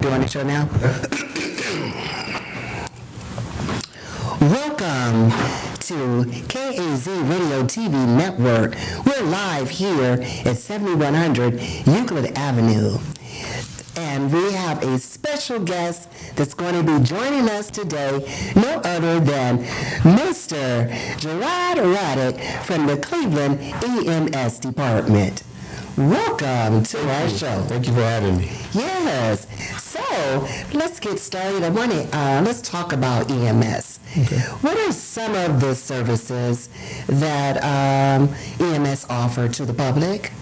doing the show now? Welcome to KAZ Radio TV Network. We're live here at 7100 Euclid Avenue. And we have a special guest that's going to be joining us today, no other than Mr. Gerard Raddick from the Cleveland EMS Department. Welcome to our show. Thank you for having me. Yes. So let's get started. Let's talk about EMS. Okay. What are some of the services that EMS offer to the public?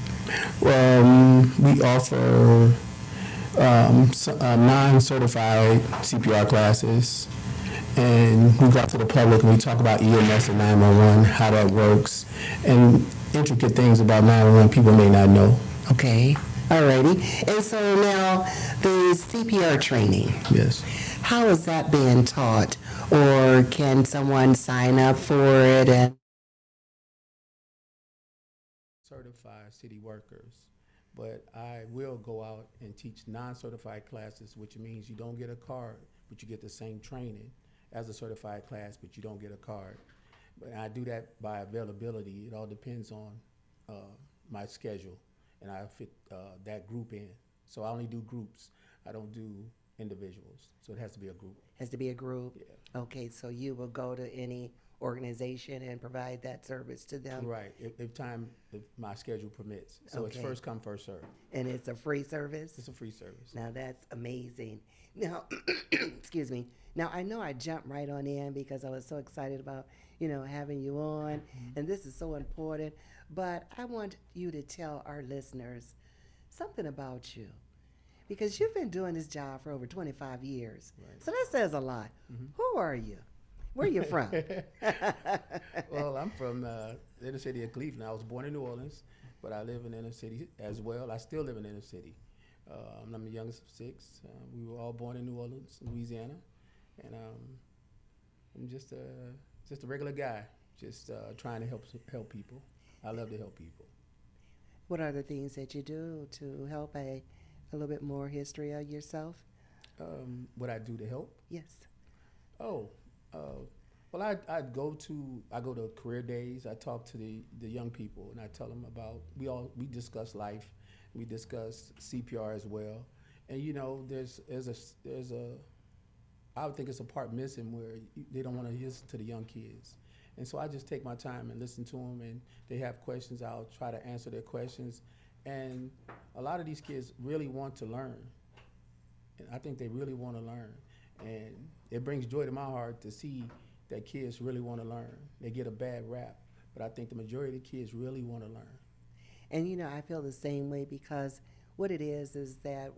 We offer non-certified CPR classes, and we go out to the public and we talk about EMS and 911, how that works, and intricate things about 911 people may not know. Okay. Alrighty. And so now the CPR training. Yes. How is that being taught? Or can someone sign up for it? And Certified city workers, but I will go out and teach non-certified classes, which means you don't get a card, but you get the same training as a certified class, but you don't get a card. But I do that by availability. It all depends on my schedule, and I fit that group in. So I only do groups. I don't do individuals. So it has to be a group. has to be a group? Yeah. Okay, so you will go to any organization and provide that service to them? Right. If my schedule permits. So it's Okay. first come, first serve. And it's a free service? It's a free service. Now that's amazing. Now, excuse me. Now I know I jumped right on in because I was so excited about, having you on, and this is so important. But I want you to tell our listeners something about you, because you've been doing this job for over 25 years. Right. So that says a lot. Who are you? Where are you from? Well, I'm from the inner city of Cleveland. I was born in New Orleans, but I live in the inner city as well. I still live in the inner city. I'm the youngest of six. We were all born in New Orleans, Louisiana, and I'm just a regular guy, just trying to help people. I love to help people. What are the things that you do to help a little bit more history of yourself? What I do to help? Yes. Well, I go to career days. I talk to the young people, and I tell them about we discuss life, we discuss CPR as well, and there's a I would think it's a part missing where they don't want to listen to the young kids, and so I just take my time and listen to them, and they have questions. I'll try to answer their questions, and a lot of these kids really want to learn, and I think they really want to learn. And it brings joy to my heart to see that kids really want to learn. They get a bad rap, but I think the majority of the kids really want to learn. And I feel the same way, because what it is that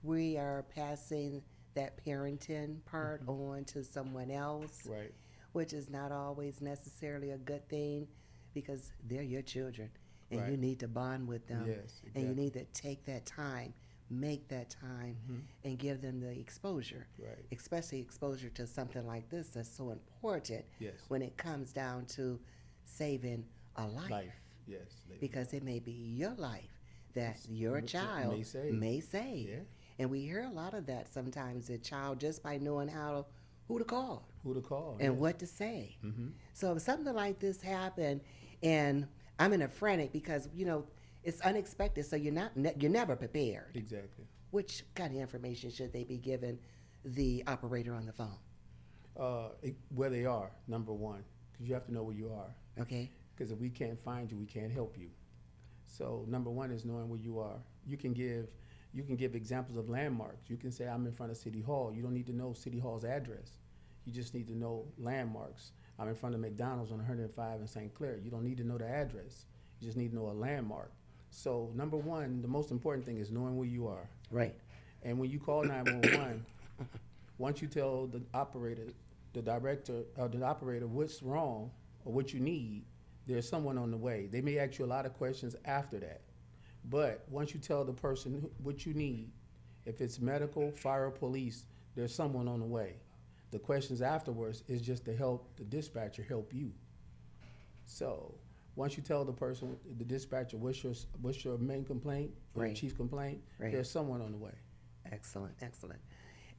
we are passing that parenting part on to someone else, Right. which is not always necessarily a good thing, because they're your children, and you Right. need to bond with them, Yes, and you exactly. need to take that time, make that time, and give them the exposure, Right. especially exposure to something like this that's so important Yes. when it comes down to saving a life. Yes. Because it may be your life that It's- your m- child may save. may save. Yeah. And we hear a lot of that sometimes, a child, just by knowing who to call Who to call? and yes. what to say. Mhm. So if something like this happened, and I'm in a frantic because it's unexpected, so you're never prepared. Exactly. Which kind of information should they be giving the operator on the phone? Where they are, number one, because you have to know where you are. Okay. Because if we can't find you, we can't help you. So number one is knowing where you are. You can give examples of landmarks. You can say, I'm in front of City Hall. You don't need to know City Hall's address. You just need to know landmarks. I'm in front of McDonald's on 105 in St. Clair. You don't need to know the address. You just need to know a landmark. So number one, the most important thing is knowing where you are. Right. And when you call 911, once you tell the operator, the director, or the operator what's wrong or what you need, there's someone on the way. They may ask you a lot of questions after that. But once you tell the person what you need, if it's medical, fire, or police, there's someone on the way. The questions afterwards is just to help the dispatcher help you. So once you tell the person, the dispatcher, what's your main complaint, or Right. chief complaint, Right. there's someone on the way. Excellent, excellent.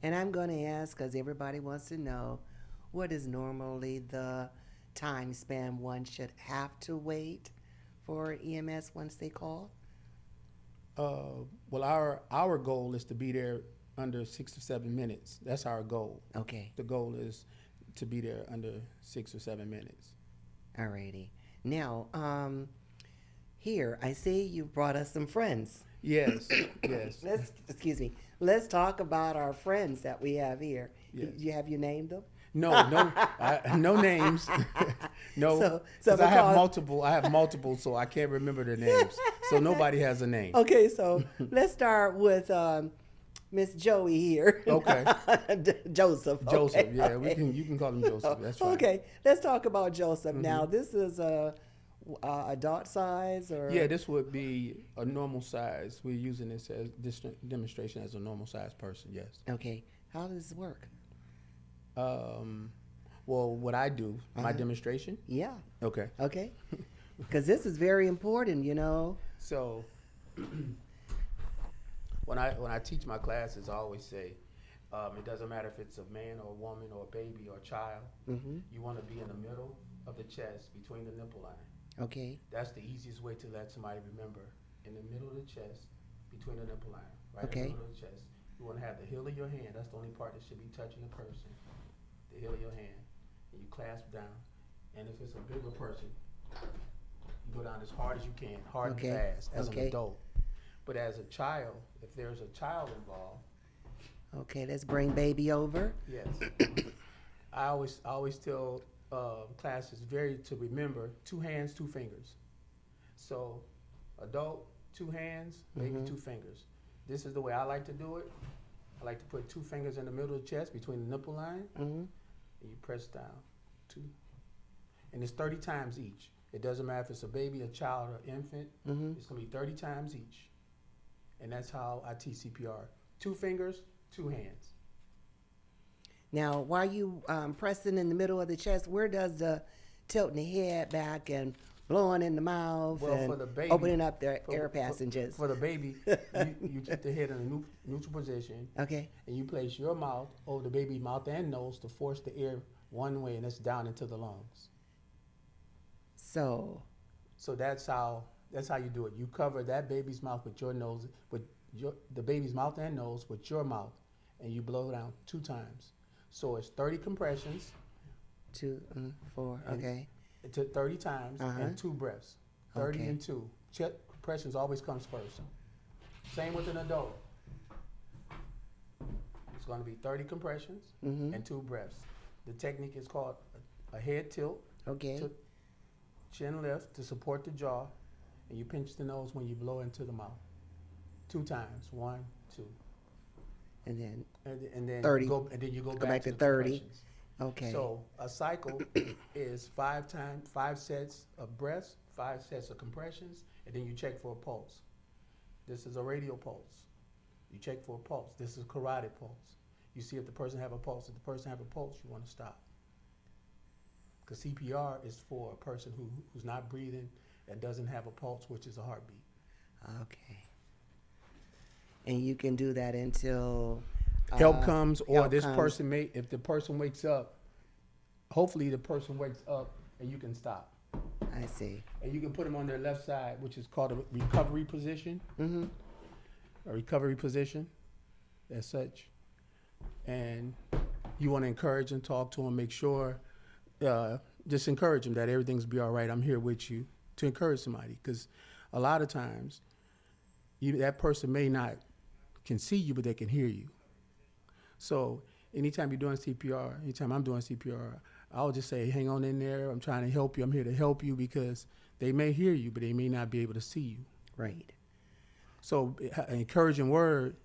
And I'm going to ask, because everybody wants to know, what is normally the time span one should have to wait for EMS once they call? Well, our goal is to be there under 6 or 7 minutes. That's our goal. Okay, The goal is to be there under 6 or 7 minutes. alrighty. Now, here, I see you brought us some friends. Yes, yes. Excuse me, let's talk about our friends that we have here. Yes. Have you named them? No, no names. No, So 'cause I have because- multiple. I have multiple, so I can't remember their names. So nobody has a name. Okay, so let's start with Miss Joey here. Okay. Joseph. Joseph. okay, Yeah, okay. you can call him Joseph. That's fine. Okay, let's talk about Joseph. Now, this is a adult size, or Yeah, this would be a normal size. We're using this demonstration as a normal size person. Yes. Okay, how does this work? Well, what I do, my Uh-huh. demonstration. Yeah. Okay. Okay. Because this is very important, you know. So when I teach my classes, I always say it doesn't matter if it's a man or a woman or a baby or a child. Mm-hmm. You want to be in the middle of the chest between the nipple line. Okay. That's the easiest way to let somebody remember. In the middle of the chest, between the nipple line, right Okay. in the middle of the chest. You want to have the heel of your hand. That's the only part that should be touching the person. The heel of your hand. And you clasp down. And if it's a bigger person, you go down as hard as you can, hard Okay. and fast, as an Okay. adult. But as a child, if there's a child involved, Okay, let's bring baby over. yes. I always tell classes to remember 2 hands, 2 fingers. So adult, 2 hands, baby, 2 fingers. This is the way I like to do it. I like to put 2 fingers in the middle of the chest between the nipple line, Mm-hmm. and you press down 2. And it's 30 times each. It doesn't matter if it's a baby, a child, or infant. Mm-hmm. It's gonna be 30 times each. And that's how I teach CPR. 2 fingers, 2 hands. Now, while you pressing in the middle of the chest, where does the tilting the head back and blowing in the mouth Well, and for the baby, opening up the for- air for- passages? For the baby, you keep the head in a neutral position, Okay. and you place your mouth over the baby's mouth and nose to force the air one way, and it's down into the lungs. So, So that's how you do it. You cover that baby's mouth with your nose, the baby's mouth and nose with your mouth, and you blow down 2 times. So it's 30 compressions 2, 4. And- Okay. to 30 times Uh-huh. and 2 breaths. 30 Okay. and 2. Check compressions always comes first. Same with an adult. It's going to be 30 compressions Mm-hmm. and 2 breaths. The technique is called a head tilt, Okay. to chin lift to support the jaw, and you pinch the nose when you blow into the mouth. 2 times. 1, 2. And then, And then 30. you go Go back back to to the 30. compressions. okay. So a cycle is 5 sets of breaths, 5 sets of compressions, and then you check for a pulse. This is a radial pulse. You check for a pulse. This is a carotid pulse. You see if the person have a pulse. If the person have a pulse, you want to stop. Because CPR is for a person who's not breathing and doesn't have a pulse, which is a heartbeat. Okay. And you can do that until Help comes, or help this comes. person if the person wakes up, hopefully the person wakes up and you can stop. I see. And you can put them on their left side, which is called a recovery position. Mm-hmm. A recovery position, as such. And you want to encourage them, talk to them, make sure, just encourage them that everything's be all right. I'm here with you to encourage somebody, because a lot of times, that person may not can see you, but they can hear you. So anytime you're doing CPR, anytime I'm doing CPR, I'll just say, hang on in there. I'm trying to help you. I'm here to help you, because they may hear you, but they may not be able to see you. Right. So an encouraging word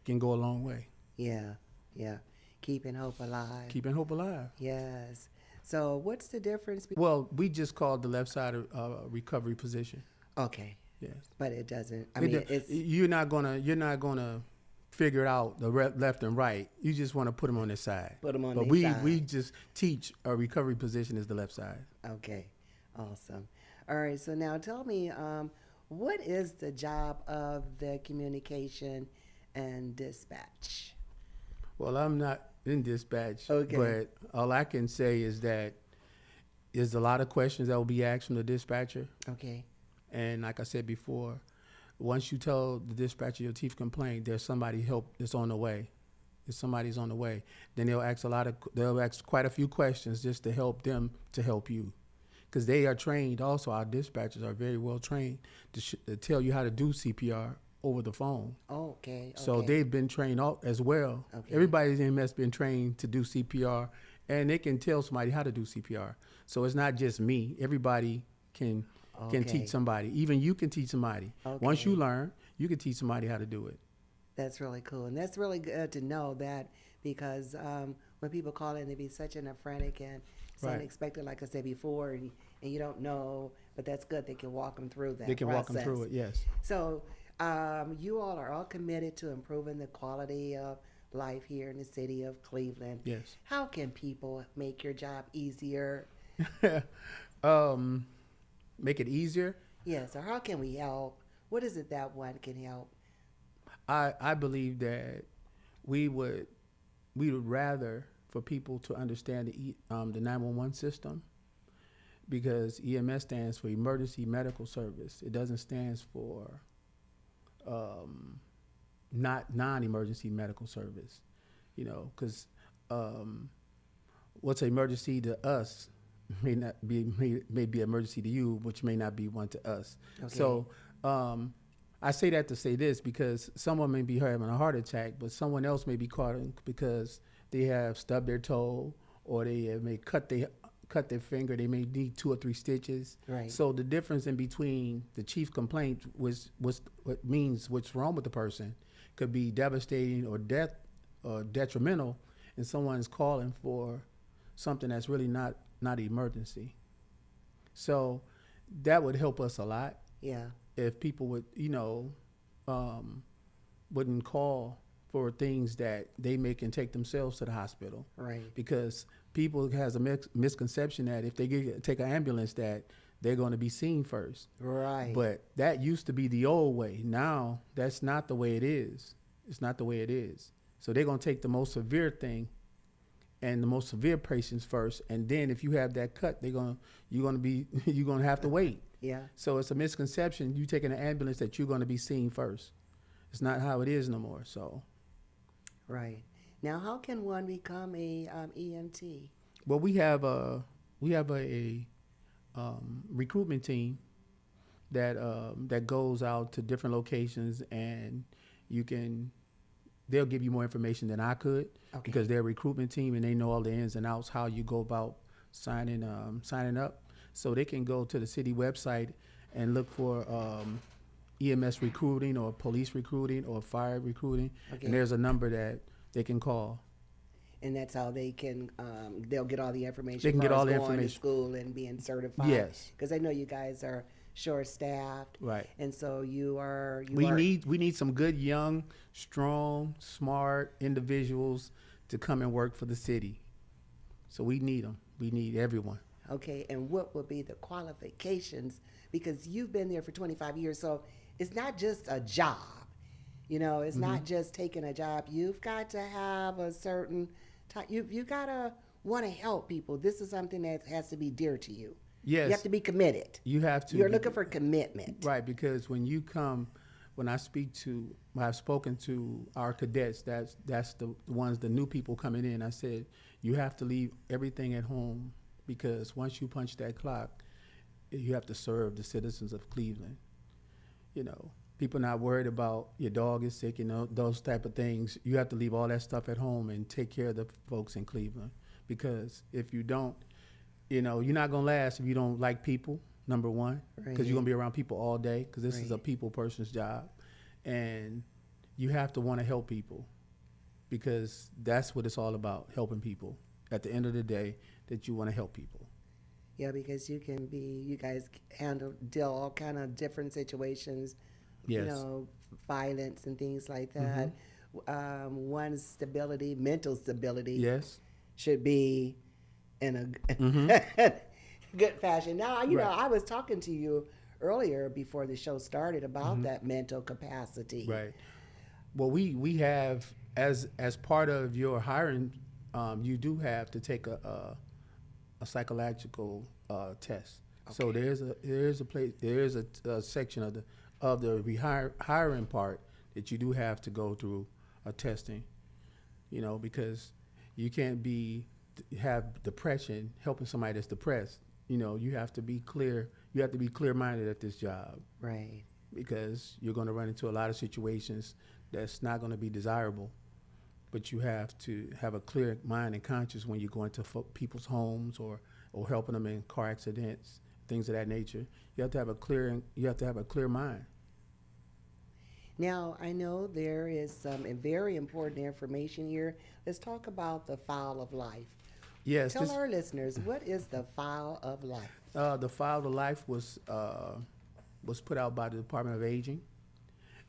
can go a long way. Yeah. Yeah. Keeping hope alive. Keeping hope alive. Yes. So what's the difference? Well, we just called the left side a recovery position. Okay. Yes. But it doesn't. I mean, it's you're not gonna figure it out the left and right. You just want to put them on their side. Put 'em on but their we side. we just teach a recovery position is the left side. okay. Awesome. All right. So now tell me, what is the job of the communication and dispatch? Well, I'm not in dispatch, Okay. but all I can say is that there's a lot of questions that will be asked from the dispatcher. Okay. And like I said before, once you tell the dispatcher your chief complaint, there's somebody help that's on the way. If somebody's on the way, then they'll ask quite a few questions just to help them to help you. Because they are trained also, our dispatchers are very well trained to tell you how to do CPR over the phone. Okay. So okay. they've been trained as well. Okay. Everybody's in MS been trained to do CPR, and they can tell somebody how to do CPR. So it's not just me. Everybody can Okay. teach somebody. Even you can teach somebody. Once Okay. you learn, you can teach somebody how to do it. That's really cool. And that's really good to know that because when people call in, they be such an frantic and it's Right. unexpected, like I said before, and you don't know, but that's good. They can walk them through that They can walk them process. through it, yes. So you all are all committed to improving the quality of life here in the city of Cleveland. Yes. How can people make your job easier? Make it easier. Yes, or how can we help? What is it that one can help? I believe that we would rather for people to understand the 911 system, because EMS stands for Emergency Medical Service. It doesn't stand for not non-emergency medical service, because what's an emergency to us may be emergency to you, which may not be one to us. Okay. So I say that to say this, because someone may be having a heart attack, but someone else may be caught because they have stubbed their toe, or they may cut their finger. They may need 2 or 3 stitches. Right. So the difference in between the chief complaint was what means what's wrong with the person could be devastating or detrimental, and someone's calling for something that's really not an emergency. So that would help us a lot Yeah. if people would, wouldn't call for things that they can take themselves to the hospital. Right. Because people has a misconception that if they take an ambulance that they're going to be seen first. Right. But that used to be the old way. Now that's not the way it is. It's not the way it is. So they're going to take the most severe thing and the most severe patients first, and then if you have that cut, you're going to have to wait. Yeah. So it's a misconception. You take an ambulance that you're going to be seen first. It's not how it is no more. So, Right. Now, how can one become a EMT? well, we have a recruitment team that goes out to different locations, and they'll give you more information than I could, Okay. because they're a recruitment team and they know all the ins and outs, how you go about signing up. So they can go to the city website and look for EMS recruiting or police recruiting or fire recruiting, Okay. and there's a number that they can call. And that's how they can, they'll get all the information. They can as get far all as the going to information. school and being certified. Yes. Because I know you guys are short-staffed. Right. And so We need some good, young, strong, smart individuals to come and work for the city. So we need them. We need everyone. Okay, and what would be the qualifications? Because you've been there for 25 years, so it's not just a job. It's not just taking a job. You've got to have a certain type. You got to want to help people. This is something that has to be dear to you. Yes. You have to be committed. You have to. You're looking for commitment. Right, because when I've spoken to our cadets, that's the new people coming in. I said, you have to leave everything at home, because once you punch that clock, you have to serve the citizens of Cleveland. People not worried about your dog is sick, those type of things. You have to leave all that stuff at home and take care of the folks in Cleveland, because if you don't, you're not gonna last if you don't like people. Number one, because you're gonna be around people all day, because this is a people person's job, and you have to want to help people, because that's what it's all about, helping people. At the end of the day, that you want to help people. Yeah, because you guys deal all kind of different situations. Yes. Violence and things like that. One's stability, mental stability. Yes. Should be in a good fashion. Now, Right. I was talking to you earlier before the show started about that mental capacity. Right. Well, we have as part of your hiring, you do have to take a psychological test. So Okay. there's a section of the hiring part that you do have to go through a testing. You know, because you can't have depression helping somebody that's depressed. You know, you have to be clear. You have to be clear minded at this job Right. because you're going to run into a lot of situations that's not going to be desirable. But you have to have a clear mind and conscience when you go into people's homes or helping them in car accidents, things of that nature. You have to have a clear mind. Now, I know there is some very important information here. Let's talk about the file of life. Yes, Tell our listeners, what is the file of life? the file to life was put out by the Department of Aging,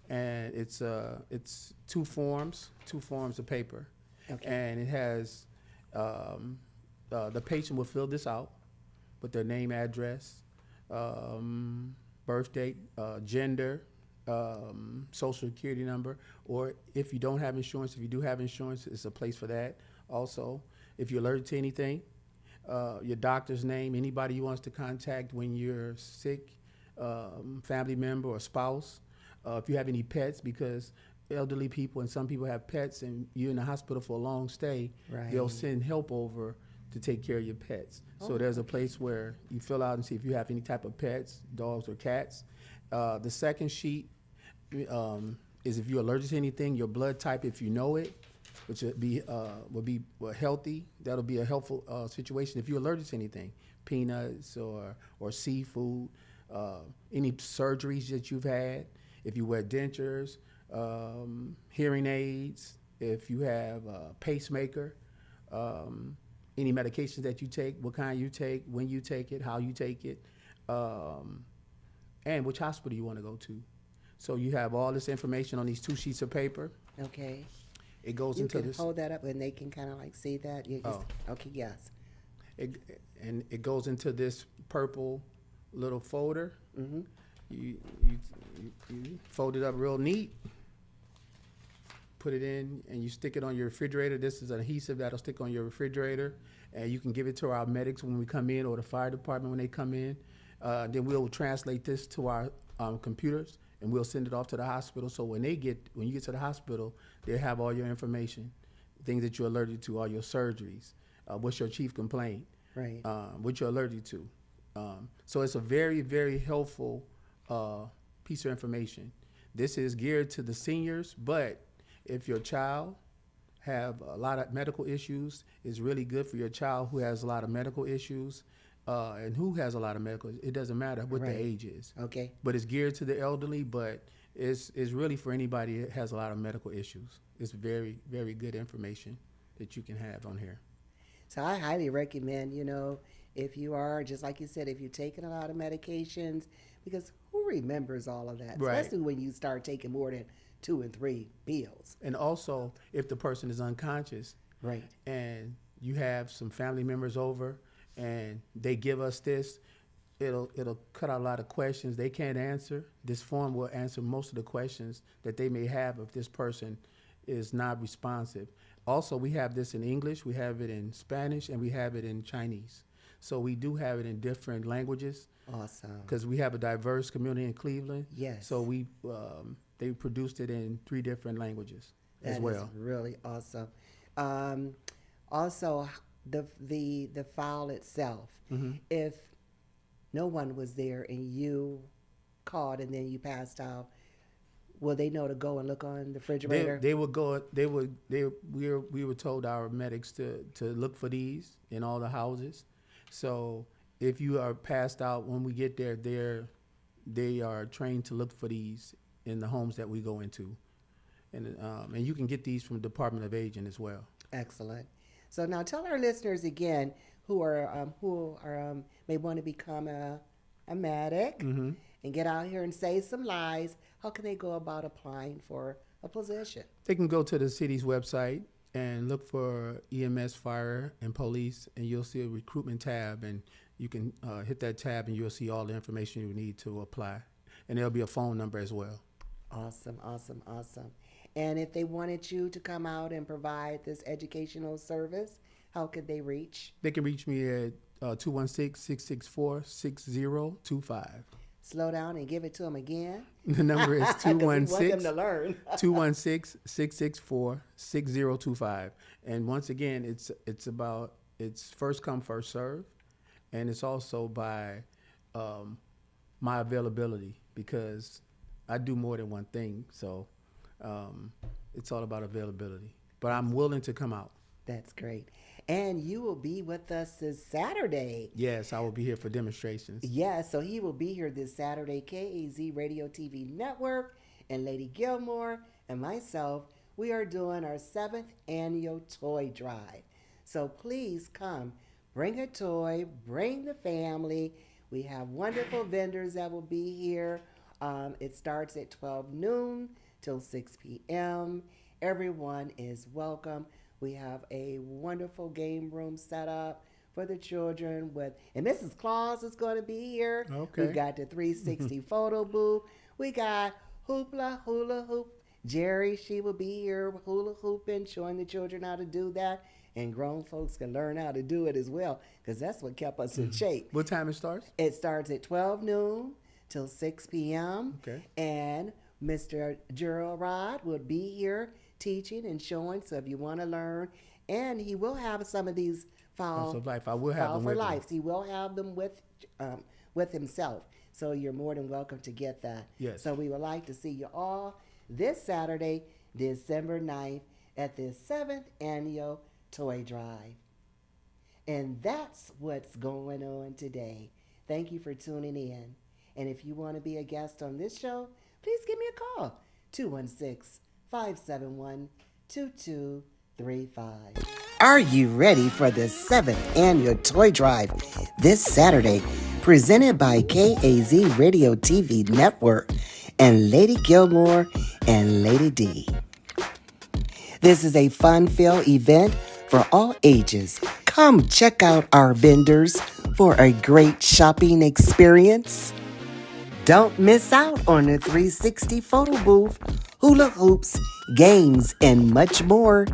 and it's two forms of paper, Okay. and it has the patient will fill this out with their name, address, birth date, gender, social security number, or if you don't have insurance, if you do have insurance, it's a place for that. Also, if you're allergic to anything, your doctor's name, anybody you wants to contact when you're sick, family member or spouse. If you have any pets, because elderly people and some people have pets and you're in the hospital for a long stay, they'll Right. send help over to take care of your pets. So Oh, there's a place where you fill out and see if you have any type of pets, dogs or cats. The second sheet is if you're allergic to anything, your blood type, if you know it, which would be healthy. That'll be a helpful situation if you're allergic to anything, peanuts or seafood, any surgeries that you've had, if you wear dentures, hearing aids, if you have a pacemaker, any medications that you take, what kind you take, when you take it, how you take it, and which hospital you want to go to. So you have all this information on these two sheets of paper. Okay. It goes You into can this. hold that up and they can kind of like see that. Oh. Okay, yes. And it goes into this purple little folder. Mm-hmm. You fold it up real neat, put it in, and you stick it on your refrigerator. This is an adhesive that'll stick on your refrigerator, and you can give it to our medics when we come in, or the fire department when they come in. Then we'll translate this to our computers, and we'll send it off to the hospital. So when you get to the hospital, they have all your information, things that you're allergic to, all your surgeries, what's your chief complaint, Right. what you're allergic to. So it's a very, very helpful piece of information. This is geared to the seniors, but if your child have a lot of medical issues, it's really good for your child who has a lot of medical issues, and who has a lot of medical. It doesn't matter what Right. the age is, Okay. but it's geared to the elderly. But it's really for anybody that has a lot of medical issues. It's very, very good information that you can have on here. So I highly recommend, if you are, just like you said, if you're taking a lot of medications, because who remembers all of that? Right. Especially when you start taking more than 2 and 3 pills. And also, if the person is unconscious, Right. and you have some family members over and they give us this, it'll cut out a lot of questions they can't answer. This form will answer most of the questions that they may have if this person is not responsive. Also, we have this in English, we have it in Spanish, and we have it in Chinese. So we do have it in different languages Awesome. because we have a diverse community in Cleveland. Yes. So they produced it in 3 different languages as That well. is really awesome. Also, the file itself. Mm-hmm. If no one was there and you called and then you passed out, will they know to go and look on the refrigerator? They would go. We were told, our medics, to look for these in all the houses. So if you are passed out when we get there, they are trained to look for these in the homes that we go into, and you can get these from the Department of Aging as well. Excellent. So now tell our listeners again who may want to become a medic Mm-hmm. and get out here and save some lives. How can they go about applying for a position? They can go to the city's website and look for EMS, fire, and police, and you'll see a recruitment tab, and you can hit that tab, and you'll see all the information you need to apply. And there'll be a phone number as well. Awesome, awesome, awesome. And if they wanted you to come out and provide this educational service, how could they reach? They can reach me at 216-664-6025. Slow down and give it to them again. The number is 'Cause we want them to learn. 216-664-6025. And once again, it's first come, first serve, and it's also by my availability, because I do more than one thing. So it's all about availability. But I'm willing to come out. That's great. And you will be with us this Saturday. Yes, I will be here for demonstrations. Yes, so he will be here this Saturday. KAZ Radio TV Network and Lady Gilmore and myself, we are doing our 7th annual toy drive. So please come, bring a toy, bring the family. We have wonderful vendors that will be here. It starts at 12 noon till 6 p.m. Everyone is welcome. We have a wonderful game room set up for the children and Mrs. Claus is going to be here. Okay. We've got the 360 photo booth. We got hula hoop. Jerry, she will be here hula hooping, showing the children how to do that. And grown folks can learn how to do it as well, because that's what kept us in shape. What time it starts? It starts at 12 noon till 6 p.m. Okay. And Mr. Gerald Rod will be here teaching and showing, so if you want to learn. And he will have some of these File for Life. I will have File them for with me. Life. He will have them with himself. So you're more than welcome to get that. Yes. So we would like to see you all this Saturday, December 9th, at the 7th Annual Toy Drive. And that's what's going on today. Thank you for tuning in. And if you want to be a guest on this show, please give me a call, 216-571-2235. Are you ready for the 7th Annual Toy Drive this Saturday, presented by KAZ Radio TV Network and Lady Gilmore and Lady D? This is a fun-filled event for all ages. Come check out our vendors for a great shopping experience. Don't miss out on the 360 photo booth, hula hoops, games, and much more.